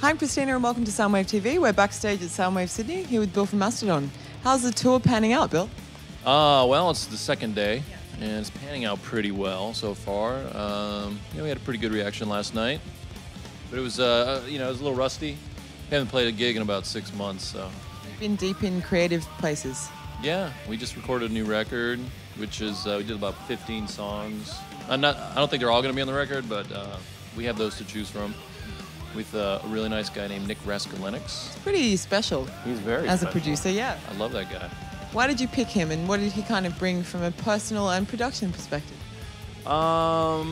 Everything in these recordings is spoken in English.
Hi, I'm Christina and welcome to Soundwave TV. We're backstage at Soundwave Sydney, here with Bill from Mastodon. How's the tour panning out, Bill? Well, it's the second day, and it's panning out pretty well so far. We had a pretty good reaction last night, but it was, it was a little rusty. We haven't played a gig in about 6 months, so. You've been deep in creative places. Yeah, we just recorded a new record, which is, we did about 15 songs. I don't think they're all going to be on the record, but we have those to choose from, with a really nice guy named Nick Raskulinix. It's pretty special. He's very As special. a producer, yeah. I love that guy. Why did you pick him, and what did he kind of bring from a personal and production perspective? I've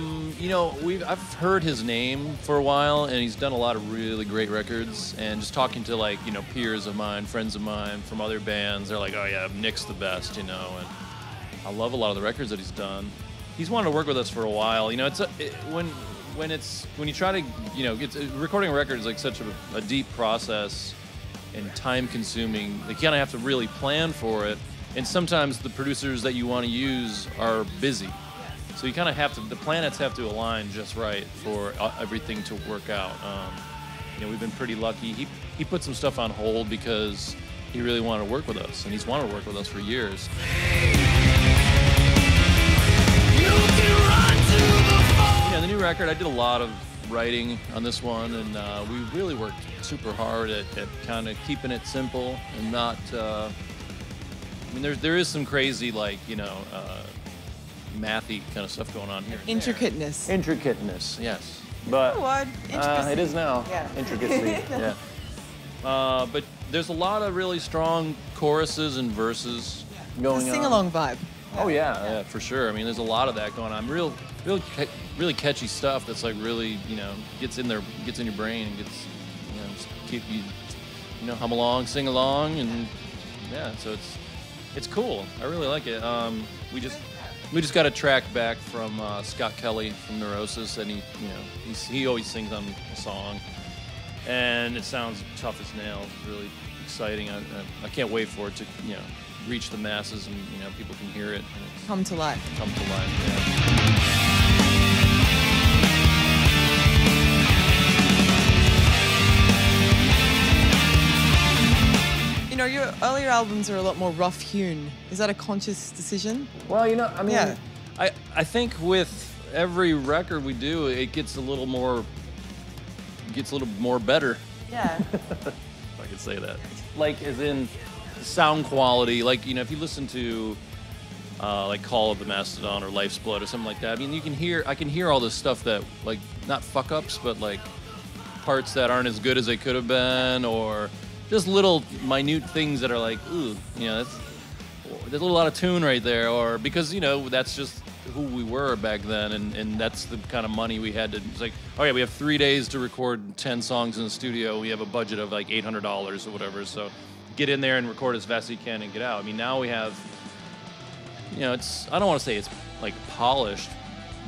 heard his name for a while, and he's done a lot of really great records. And just talking to peers of mine, friends of mine from other bands, they're like, "Oh yeah, Nick's the best," And I love a lot of the records that he's done. He's wanted to work with us for a while. When you try to, recording a record is like such a deep process and time-consuming. You kind of have to really plan for it, and sometimes the producers that you want to use are busy. So you kind of have to, the planets have to align just right for everything to work out. We've been pretty lucky. He put some stuff on hold because he really wanted to work with us, and he's wanted to work with us for years. The new record, I did a lot of writing on this one, and we really worked super hard at kind of keeping it simple and not. There is some crazy mathy kind of stuff going on here. Intricateness. Intricateness, yes. But it is now. Yeah. Intricacy. Yeah. But there's a lot of really strong choruses and verses going on. It's a sing-along vibe. Oh yeah, for sure. There's a lot of that going on. Really catchy stuff that's really gets in your brain and gets just keep you hum along, sing along, and yeah. So it's cool. I really like it. We just got a track back from Scott Kelly from Neurosis, and he always sings on a song, and it sounds tough as nails. It's really exciting. I can't wait for it to reach the masses and people can hear it. Come to life. Come to life. Yeah. Your earlier albums are a lot more rough-hewn. Is that a conscious decision? Well, I think with every record we do, it gets a little more better. Yeah. If I could say that. As in sound quality. If you listen to Kelliher of Mastodon or Life's Blood or something like that, I can hear all this stuff that not fuck-ups, but parts that aren't as good as they could have been, or just little minute things that are ooh, there's a little out of tune right there, or because that's just who we were back then, and that's the kind of money we had to. It's oh yeah, we have 3 days to record 10 songs in the studio. We have a budget of $800 or whatever, so get in there and record as fast as you can and get out. Now we have, it's, I don't want to say it's polished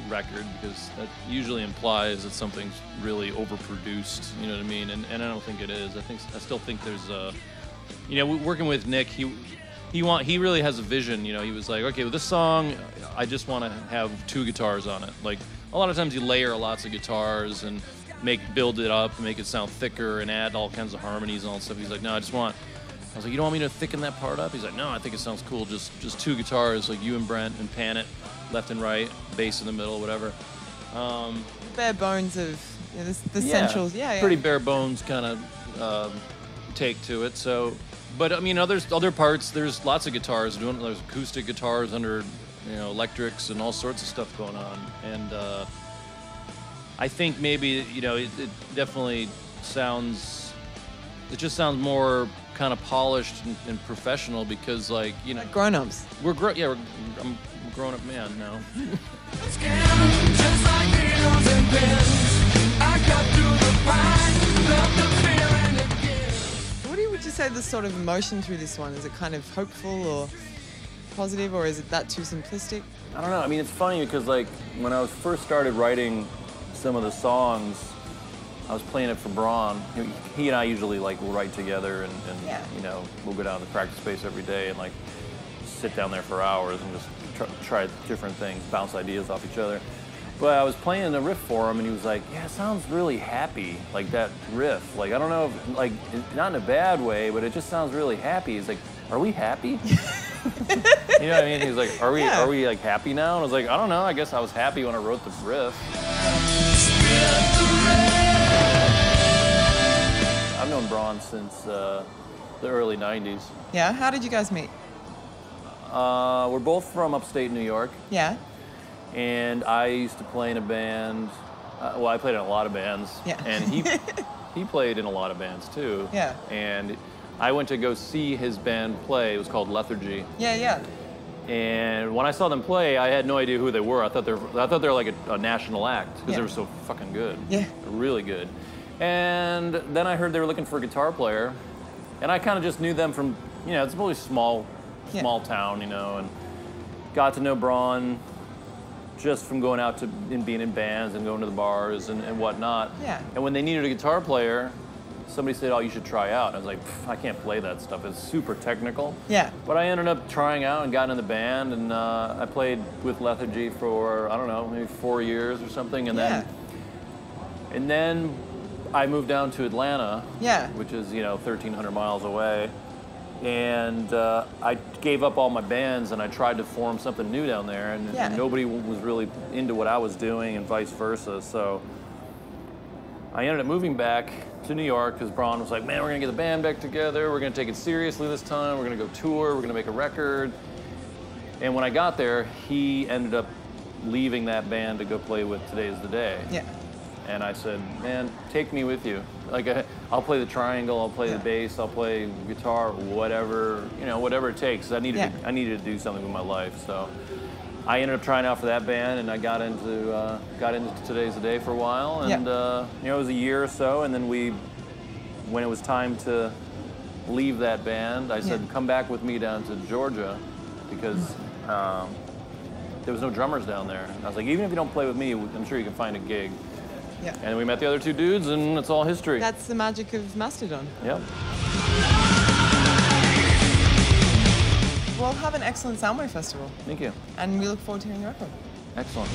record, because that usually implies that something's really overproduced, you know what I mean? And I don't think it is. I still think there's working with Nick, he really has a vision. He was okay, with this song, I just want to have 2 guitars on it. A lot of times you layer lots of guitars and build it up, make it sound thicker, and add all kinds of harmonies and all that stuff. He's no, I was like, you don't want me to thicken that part up? He's no, I think it sounds cool, just 2 guitars, you and Brent, and pan it left and right, bass in the middle, whatever. Bare bones of the centrals, yeah. Pretty bare bones kind of take to it. So, but other parts, there's lots of guitars. There's acoustic guitars under, electrics and all sorts of stuff going on. And I think maybe it definitely sounds. It just sounds more kind of polished and professional because grown-ups. I'm a grown-up man now. What would you say the sort of emotion through this one? Is it kind of hopeful or positive, or is it that too simplistic? I don't know. It's funny because when I first started writing some of the songs, I was playing it for Braun. He and I usually will write together, and we'll go down to the practice space every day and sit down there for hours and just try different things, bounce ideas off each other. But I was playing the riff for him, and he was like, "Yeah, it sounds really happy, like that riff. Like I don't know, if, like not in a bad way, but it just sounds really happy." He's like, "Are we happy?" You know what I mean? He's like, "Are we like happy now?" And I was like, "I don't know. I guess I was happy when I wrote the riff." I've known Braun since the early '90s. Yeah. How did you guys meet? We're both from upstate New York. Yeah. And I used to play in a band. Well, I played in a lot of bands. Yeah. And he played in a lot of bands too. Yeah. And I went to go see his band play. It was called Lethargy. Yeah, yeah. And when I saw them play, I had no idea who they were. I thought they were like a national act because Yeah. they were so fucking good. Yeah. Really good. And then I heard they were looking for a guitar player, and I kind of just knew them from, you know, it's a really small town, you know, and got to know Braun just from going out and being in bands and going to the bars and whatnot. Yeah. And when they needed a guitar player, somebody said, "Oh, you should try out." And I was like, I can't play that stuff. It's super technical. Yeah. But I ended up trying out and got in the band, and I played with Lethargy for, I don't know, maybe 4 years or something. And then I moved down to Atlanta, which is, you know, 1,300 miles away. And I gave up all my bands and I tried to form something new down there, and nobody was really into what I was doing and vice versa. So I ended up moving back to New York because Braun was like, "Man, we're gonna get the band back together. We're gonna take it seriously this time. We're gonna go tour. We're gonna make a record." And when I got there, he ended up leaving that band to go play with Today's the Day. Yeah. And I said, "Man, take me with you. Like, I'll play the triangle, I'll play the bass, I'll play guitar, whatever, you know, whatever it takes." I needed to do something with my life. So I ended up trying out for that band, and I got into Today's the Day for a while, and you know, it was a year or so, and then when it was time to leave that band, I said, "Come back with me down to Georgia," because there was no drummers down there. And I was like, "Even if you don't play with me, I'm sure you can find a gig." Yeah. And we met the other two dudes, and it's all history. That's the magic of Mastodon. Yep. Well, have an excellent Soundwave Festival. Thank you. And we look forward to hearing your record. Excellent.